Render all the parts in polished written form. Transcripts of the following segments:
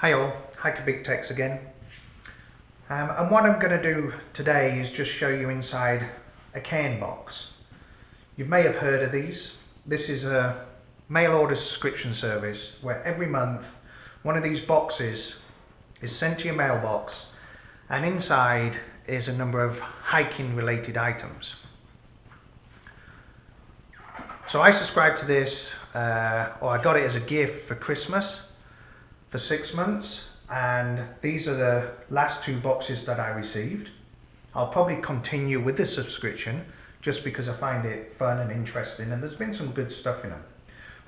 Hi all, Hiker Big Techs again. And what I'm going to do today is just show you inside a Cairn box. You may have heard of these. This is a mail order subscription service where every month one of these boxes is sent to your mailbox, and inside is a number of hiking related items. So I subscribed to this, or I got it as a gift for Christmas for 6 months, and these are the last 2 boxes that I received. I'll probably continue with the subscription just because I find it fun and interesting, and there's been some good stuff in them.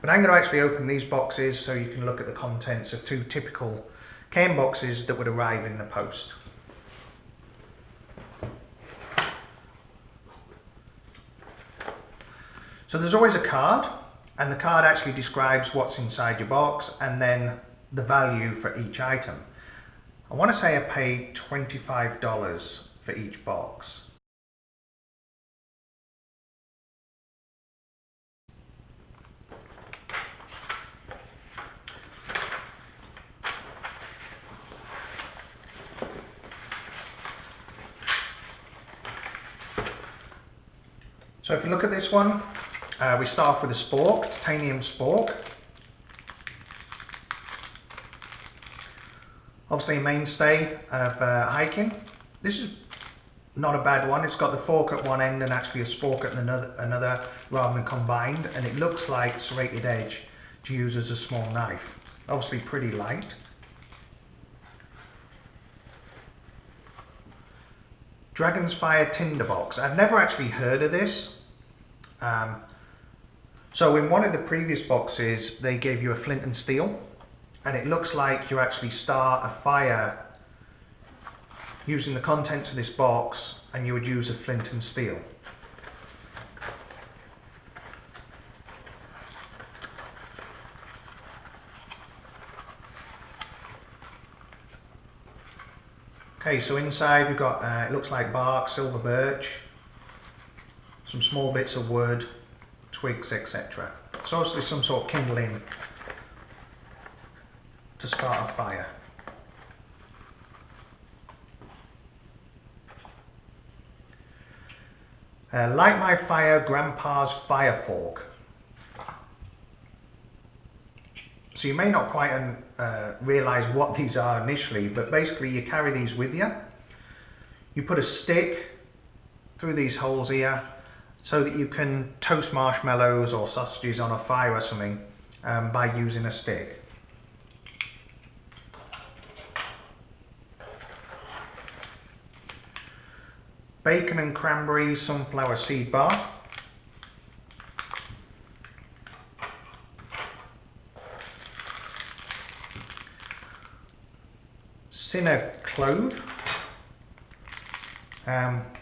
But I'm going to actually open these boxes so you can look at the contents of 2 typical Cairn boxes that would arrive in the post. So there's always a card, and the card actually describes what's inside your box and then the value for each item. I want to say I paid $25 for each box. So if you look at this one, we start off with a spork, titanium spork. Obviously a mainstay of hiking. This is not a bad one. It's got the fork at one end and actually a spork at another rather than combined, and it looks like serrated edge to use as a small knife. Obviously pretty light. Dragon's Fire tinderbox. I've never actually heard of this. So in one of the previous boxes they gave you a flint and steel, and it looks like you actually start a fire using the contents of this box, and you would use a flint and steel. Okay, so inside we've got, it looks like bark, silver birch, some small bits of wood, twigs, etc. So obviously some sort of kindling to start a fire. Light my fire, Grandpa's fire fork. So you may not quite realise what these are initially, but basically you carry these with you. You put a stick through these holes here so that you can toast marshmallows or sausages on a fire or something by using a stick. Bacon and cranberry sunflower seed bar. Cinna clove,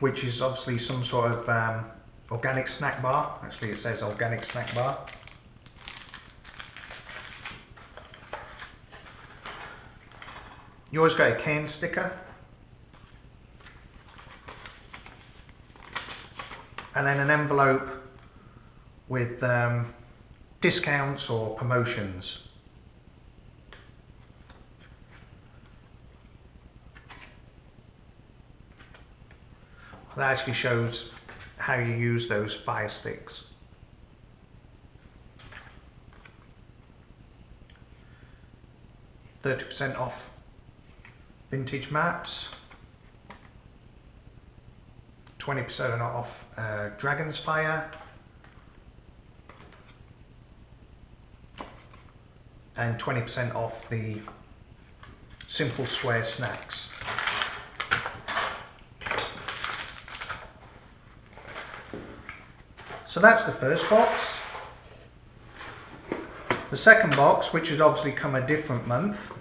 which is obviously some sort of organic snack bar. Actually it says organic snack bar. You always got a Cairn sticker. And then an envelope with discounts or promotions. That actually shows how you use those fire sticks. %off vintage maps. 20% off Dragon's Fire, and 20% off the simple square snacks. So that's the first box. The second box, which has obviously come a different month,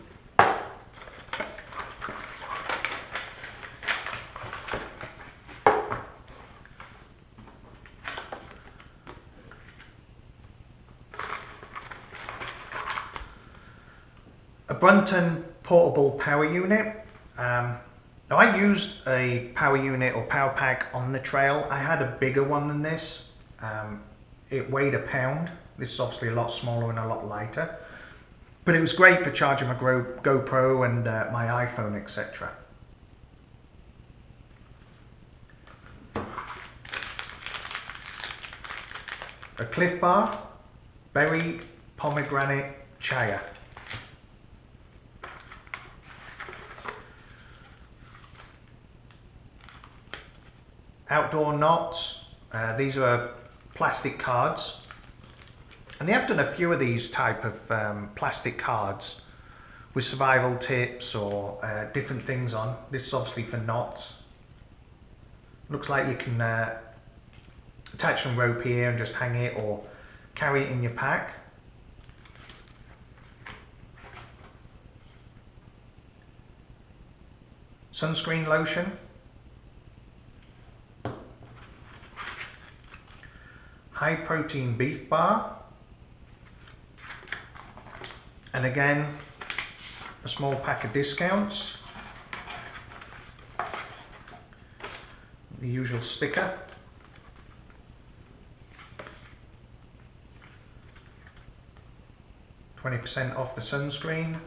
a Brunton portable power unit. Now I used a power unit or power pack on the trail. I had a bigger one than this. It weighed £1. This is obviously a lot smaller and a lot lighter. But it was great for charging my GoPro and my iPhone, etc. A Cliff Bar, berry pomegranate chaya. Outdoor knots, these are plastic cards, and they have done a few of these type of plastic cards with survival tips or different things on. This is obviously for knots. Looks like you can attach some rope here and just hang it or carry it in your pack. Sunscreen lotion. High protein beef bar, and again a small pack of discounts, the usual sticker, %20 off the sunscreen,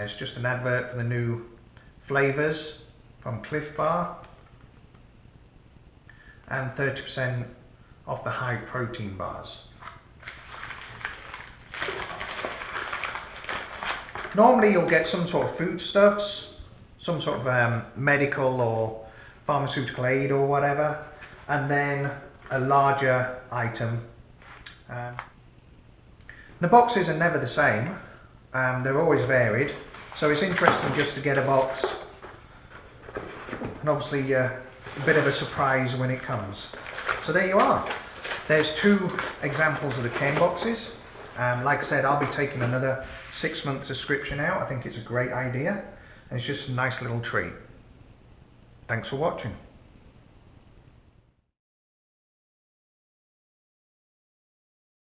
it's just an advert for the new flavours from Cliff Bar, and 30% off the high protein bars. Normally you'll get some sort of foodstuffs, some sort of medical or pharmaceutical aid or whatever, and then a larger item. The boxes are never the same, they're always varied, so it's interesting just to get a box, and obviously a bit of a surprise when it comes. So there you are. There's 2 examples of the Cairn boxes. Like I said, I'll be taking another 6-month subscription out. I think it's a great idea, and it's just a nice little treat. Thanks for watching.